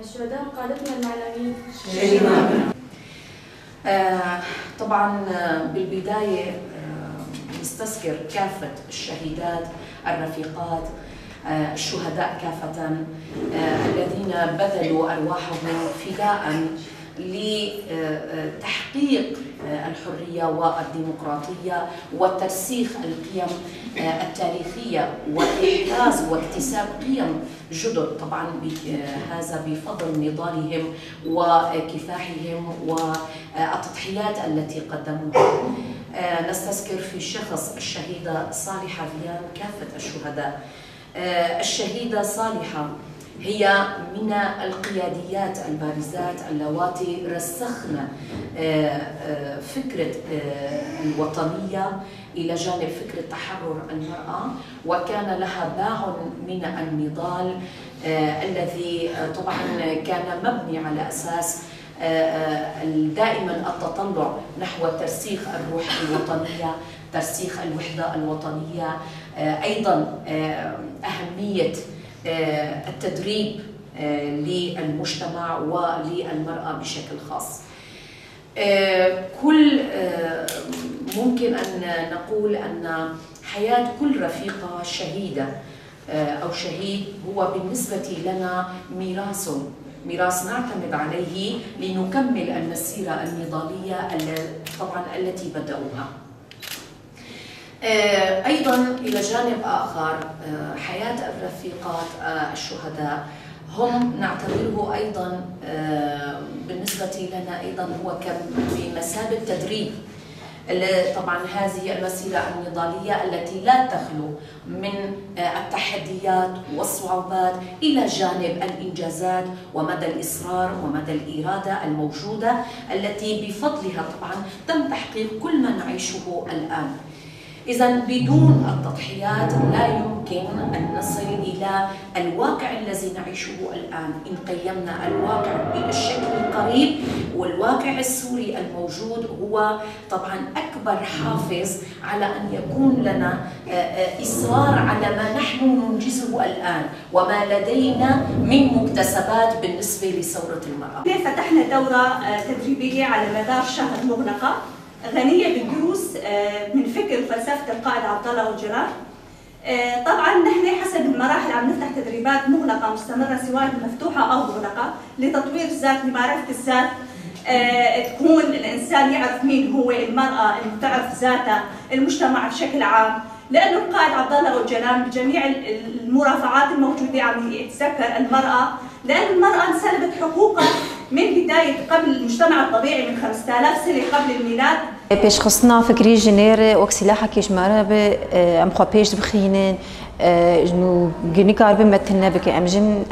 الشهداء قادتنا المعلمين. طبعا بالبداية نستذكر كافة الشهيدات الرفيقات الشهداء كافة الذين بذلوا أرواحهم فداء لتحقيق الحرية والديمقراطية وترسيخ القيم التاريخية وإحراز واكتساب قيم جدد، طبعا هذا بفضل نضالهم وكفاحهم والتضحيات التي قدموها. نستذكر في شخص الشهيدة صالحة فيان كافة الشهداء. الشهيدة صالحة هي من القياديات البارزات اللواتي رسخن فكرة الوطنية إلى جانب فكرة تحرر المرأة، وكان لها باع من النضال الذي طبعا كان مبني على أساس دائما التطلع نحو ترسيخ الروح الوطنية، ترسيخ الوحدة الوطنية، أيضا أهمية التدريب للمجتمع وللمرأة بشكل خاص. كل ممكن أن نقول أن حياة كل رفيقة شهيدة أو شهيد هو بالنسبة لنا ميراث نعتمد عليه لنكمل المسيرة النضالية طبعا التي بدأوها. أيضا إلى جانب آخر حياة الرفيقات الشهداء هم نعتبره أيضا بالنسبة لنا أيضا هو بمثابة تدريب. طبعا هذه المسيرة النضالية التي لا تخلو من التحديات والصعوبات إلى جانب الإنجازات ومدى الإصرار ومدى الإرادة الموجودة التي بفضلها طبعا تم تحقيق كل ما نعيشه الآن. إذا بدون التضحيات لا يمكن أن نصل إلى الواقع الذي نعيشه الآن. إن قيمنا الواقع بالشكل القريب، والواقع السوري الموجود هو طبعا أكبر حافز على أن يكون لنا إصرار على ما نحن ننجزه الآن وما لدينا من مكتسبات بالنسبة لثورة المرأة. فتحنا دورة تدريبية على مدار شهر مغلقة غنية بالدروس من فكر وفلسفة القائد عبد الله والجيران. طبعا نحن حسب المراحل عم نفتح تدريبات مغلقة مستمرة سواء مفتوحة أو مغلقة لتطوير الذات، لمعرفة الذات، تكون الإنسان يعرف مين هو، المرأة اللي تعرف ذاتها، المجتمع بشكل عام، لأنه القائد عبد الله والجيران بجميع المرافعات الموجودة عم يتذكر المرأة، لأن المرأة انسلبت حقوقها من بداية قبل المجتمع الطبيعي من 5000 سنة قبل الميلاد. باش خصنا فكري جنير وكسلاحة كيش مرابة أم خبيش بخينين جنو جني كارب مثلنا بك أم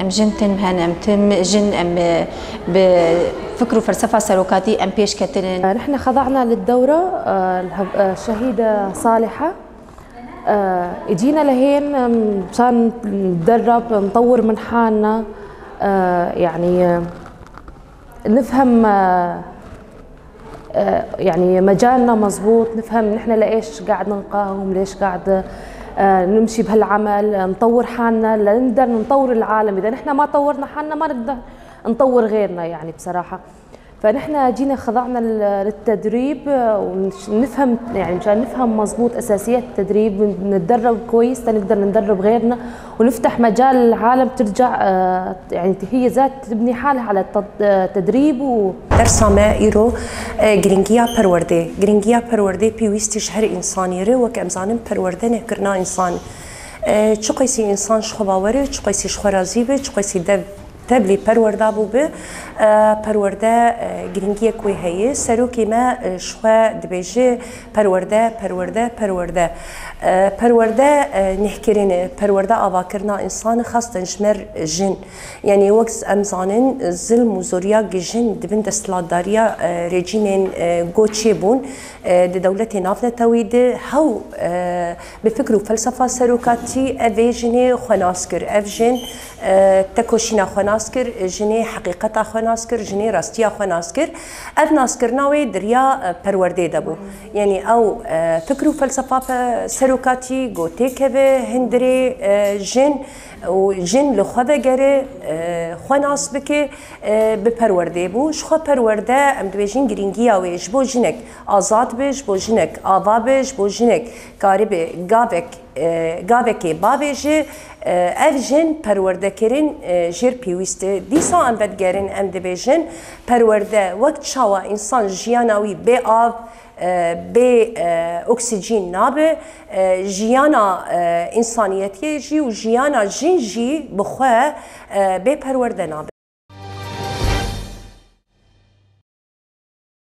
جن تنهن أم تم جن أم بفكر وفلسفة سلوكاتي أم بيش كترين. نحن خضعنا للدورة الشهيدة صالحة. اجينا لهين مشان نتدرب نطور من حالنا، يعني نفهم يعني مجالنا مزبوط، نفهم نحن لإيش قاعد نقاوم، ليش قاعد نمشي بهالعمل، نطور حالنا لنقدر نطور العالم. إذا نحن ما طورنا حالنا ما نقدر نطور غيرنا يعني بصراحة. فنحن جينا خضعنا للتدريب ونفهم يعني مشان نفهم مزبوط اساسيات التدريب، نتدرب كويس تنقدر ندرب غيرنا ونفتح مجال العالم ترجع يعني هي ذات تبني حالها على التدريب. درسما ايرو جرينجيا پرورده پیوستی شهر انسانی رو و که امزانم پرورده نکرنا انسان چقیسی انسان شخو باوره، چقیسی شخو راضی به، چقیسی تبلي پرورده بوده پرورده گرینگی کوی هیه سروکی ما شخوا دبیجه پرورده نحکرینه پرورده آواکرنا انسان خاص تنجمر جن يعني وقت امزانن ظلم و زوریا جن دبن دستلاداریا رژیم گوچه بون دولت نافذ توید هاو بفکر و فلسفه سروکاتی اویجنه خناسکر افجن تکوشینا ناسكر جني حقيقة خو ناسكر جني راستيا خو ناسكر اف ناسكر ناوي دريا پرورده دبو يعني او فكر وفلسفة سروكاتي گوتي كبه هندري جن وجن لخوه گره خو ناس بكي بپرورده بو شخو پرورده ام دویجین گرینگی اویش بو جنك آزاد بش بو جنك آوا بش بو جنك کاربه گاوکی بابیجی اف جن پرورده کرین جیر پیوسته دیسا ام بدگرین ام دبیجن پرورده وقت شاوا انسان جیاناوی به آب به اکسیژن نابه جیانا انسانیتی جی و جیانا جن جی بخواه به پرورده نابه